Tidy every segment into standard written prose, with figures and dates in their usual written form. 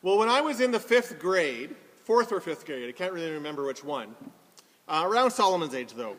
Well, when I was in the fifth grade, fourth or fifth grade, I can't really remember which one, around Solomon's age though,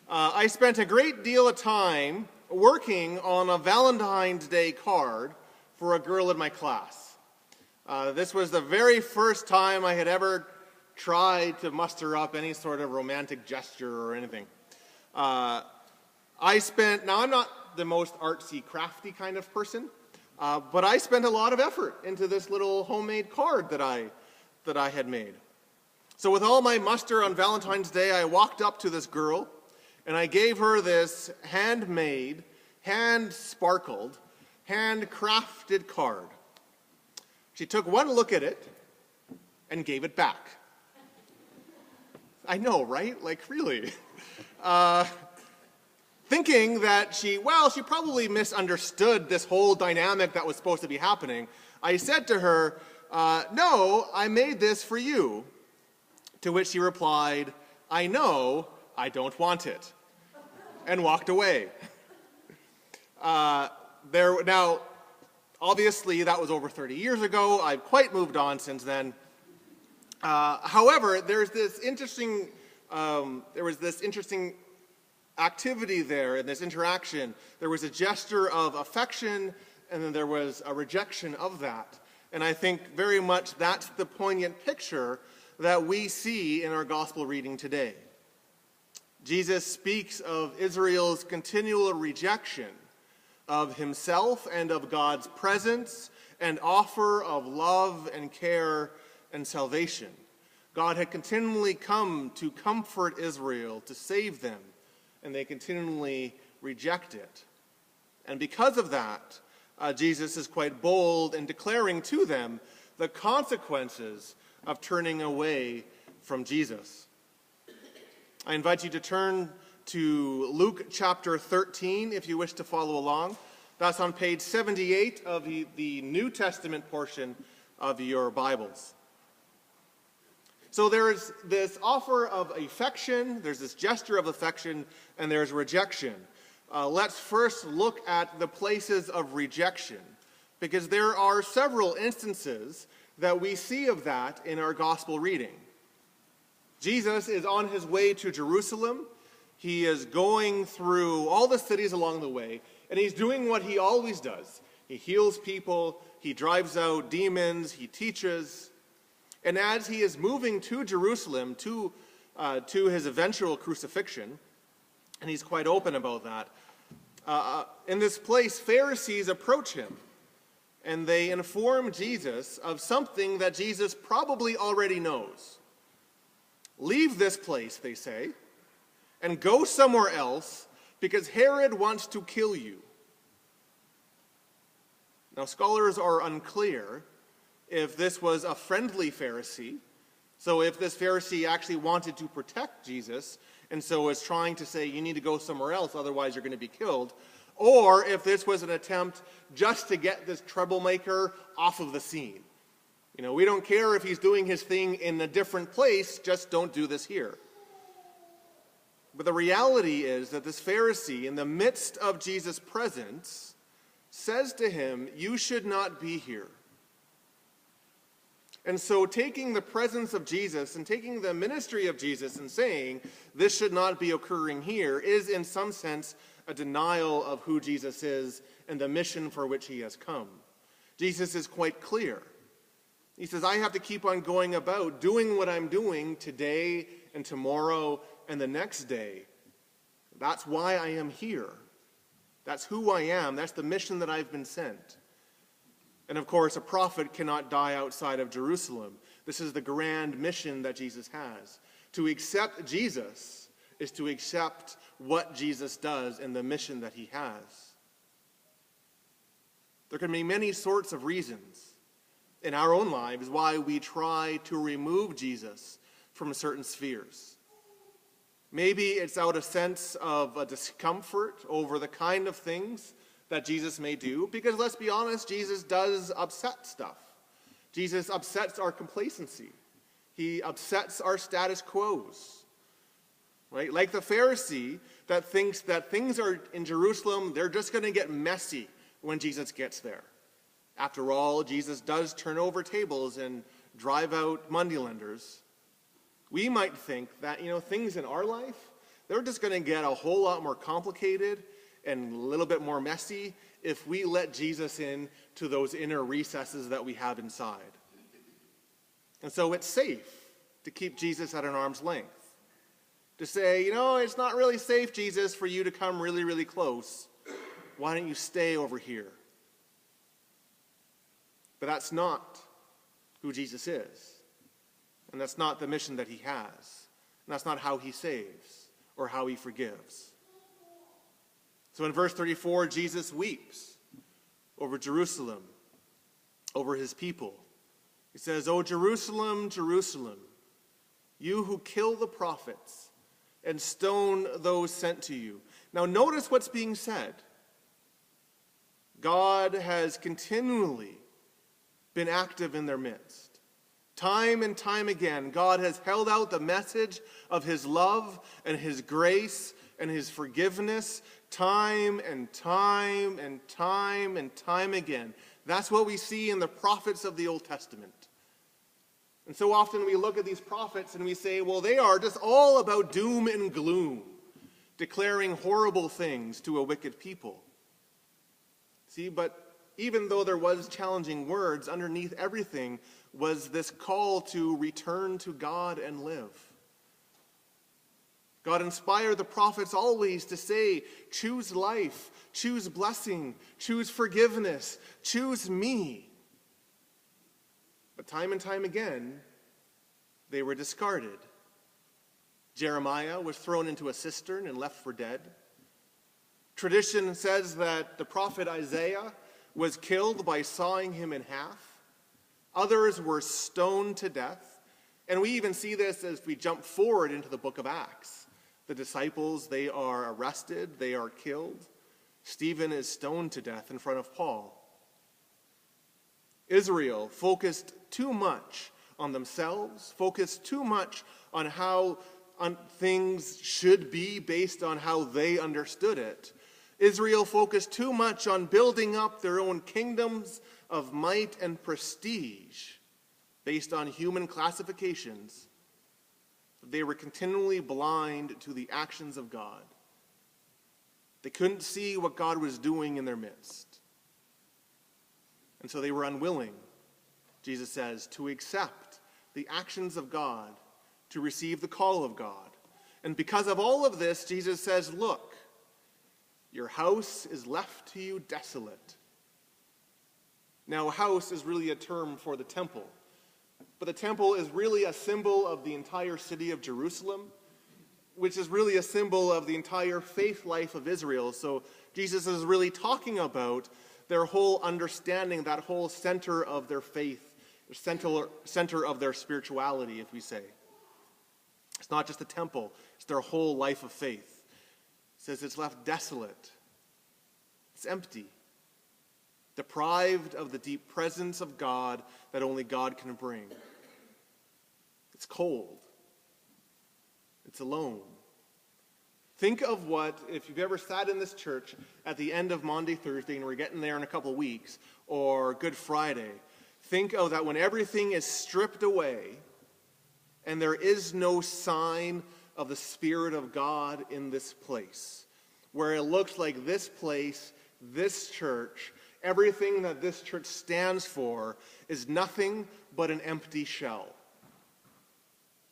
I spent a great deal of time working on a Valentine's Day card for a girl in my class. This was the very first time I had ever tried to muster up any sort of romantic gesture or anything. Now I'm not the most artsy, crafty kind of person, but I spent a lot of effort into this little homemade card that I had made. So with all my muster on Valentine's Day, I walked up to this girl, and I gave her this handmade, hand-sparkled, hand-crafted card. She took one look at it and gave it back. I know, right? Like, really? Thinking that she probably misunderstood this whole dynamic that was supposed to be happening, I said to her, no, I made this for you. To which she replied, I know, I don't want it, and walked away. Now, obviously, that was over 30 years ago. I've quite moved on since then. However, there was this interesting activity there in this interaction. There was a gesture of affection, and then there was a rejection of that. And I think very much that's the poignant picture that we see in our gospel reading today. Jesus speaks of Israel's continual rejection of himself and of God's presence and offer of love and care and salvation. God had continually come to comfort Israel, to save them, and they continually reject it. And because of that, Jesus is quite bold in declaring to them the consequences of turning away from Jesus. I invite you to turn to Luke chapter 13 if you wish to follow along. That's on page 78 of the New Testament portion of your Bibles. So there's this offer of affection, there's this gesture of affection, and there's rejection. Let's first look at the places of rejection, because there are several instances that we see of that in our gospel reading. Jesus is on his way to Jerusalem. He is going through all the cities along the way, and he's doing what he always does. He heals people, he drives out demons, he teaches. And as he is moving to Jerusalem, to his eventual crucifixion, and he's quite open about that, in this place, Pharisees approach him, and they inform Jesus of something that Jesus probably already knows. Leave this place, they say, and go somewhere else, because Herod wants to kill you. Now, scholars are unclear if this was a friendly Pharisee, so if this Pharisee actually wanted to protect Jesus, and so was trying to say, you need to go somewhere else, otherwise you're going to be killed, or if this was an attempt just to get this troublemaker off of the scene. You know, we don't care if he's doing his thing in a different place, just don't do this here. But the reality is that this Pharisee, in the midst of Jesus' presence, says to him, you should not be here. And so taking the presence of Jesus and taking the ministry of Jesus and saying, this should not be occurring here, is in some sense a denial of who Jesus is and the mission for which he has come. Jesus is quite clear. He says, I have to keep on going about doing what I'm doing today and tomorrow and the next day. That's why I am here. That's who I am. That's the mission that I've been sent. And of course, a prophet cannot die outside of Jerusalem. This is the grand mission that Jesus has. To accept Jesus is to accept what Jesus does and the mission that he has. There can be many sorts of reasons in our own lives why we try to remove Jesus from certain spheres. Maybe it's out of sense of a discomfort over the kind of things that Jesus may do, because let's be honest, Jesus does upset stuff. Jesus upsets our complacency. He upsets our status quos. Right? Like the Pharisee that thinks that things are in Jerusalem, they're just going to get messy when Jesus gets there. After all, Jesus does turn over tables and drive out moneylenders. We might think that, things in our life, they're just going to get a whole lot more complicated and a little bit more messy if we let Jesus in to those inner recesses that we have inside. And so it's safe to keep Jesus at an arm's length. To say, it's not really safe, Jesus, for you to come really, really close. Why don't you stay over here? But that's not who Jesus is. And that's not the mission that he has. And that's not how he saves or how he forgives. So in verse 34, Jesus weeps over Jerusalem, over his people. He says, "O Jerusalem, Jerusalem, you who kill the prophets and stone those sent to you." Now notice what's being said. God has continually been active in their midst. Time and time again, God has held out the message of his love and his grace and his forgiveness time and time and time and time again. That's what we see in the prophets of the Old Testament. And so often we look at these prophets and we say, well, they are just all about doom and gloom, declaring horrible things to a wicked people. See, but even though there was challenging words, underneath everything was this call to return to God and live. God inspired the prophets always to say, choose life, choose blessing, choose forgiveness, choose me. But time and time again, they were discarded. Jeremiah was thrown into a cistern and left for dead. Tradition says that the prophet Isaiah was killed by sawing him in half. Others were stoned to death. And we even see this as we jump forward into the book of Acts. The disciples, they are arrested, they are killed. Stephen is stoned to death in front of Paul. Israel focused too much on themselves, focused too much on how things should be based on how they understood it. Israel focused too much on building up their own kingdoms of might and prestige based on human classifications. They were continually blind to the actions of God. They couldn't see what God was doing in their midst. And so they were unwilling, Jesus says, to accept the actions of God, to receive the call of God. And because of all of this, Jesus says, look, your house is left to you desolate. Now, a house is really a term for the temple. But the temple is really a symbol of the entire city of Jerusalem, which is really a symbol of the entire faith life of Israel. So Jesus is really talking about their whole understanding, that whole center of their faith, the center of their spirituality, if we say. It's not just the temple, it's their whole life of faith. It says it's left desolate. It's empty. Deprived of the deep presence of God that only God can bring. It's cold. It's alone. Think of what, if you've ever sat in this church at the end of Maundy Thursday, and we're getting there in a couple of weeks, or Good Friday, think of that when everything is stripped away and there is no sign of the Spirit of God in this place, where it looks like this place, this church, everything that this church stands for is nothing but an empty shell.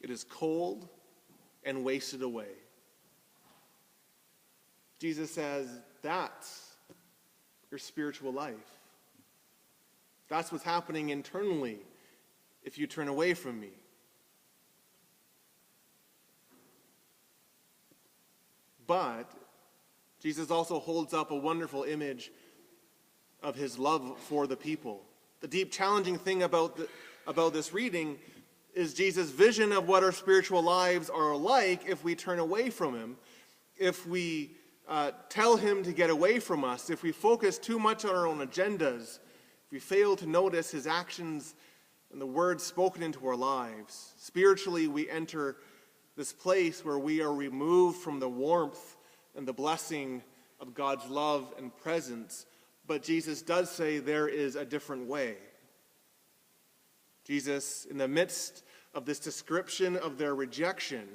It is cold and wasted away. Jesus says, that's your spiritual life. That's what's happening internally if you turn away from me. But Jesus also holds up a wonderful image of his love for the people. The deep challenging thing about this reading is Jesus' vision of what our spiritual lives are like if we turn away from him, if we tell him to get away from us, if we focus too much on our own agendas, if we fail to notice his actions and the words spoken into our lives. Spiritually, we enter this place where we are removed from the warmth and the blessing of God's love and presence But Jesus does say there is a different way. Jesus, in the midst of this description of their rejection,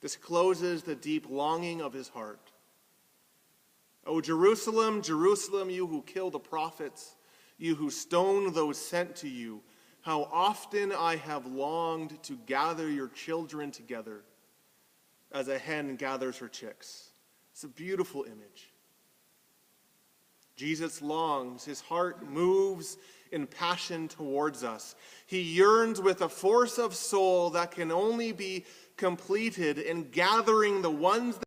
discloses the deep longing of his heart. O Jerusalem, Jerusalem, you who kill the prophets, you who stone those sent to you, how often I have longed to gather your children together as a hen gathers her chicks. It's a beautiful image. Jesus longs, his heart moves in passion towards us. He yearns with a force of soul that can only be completed in gathering the ones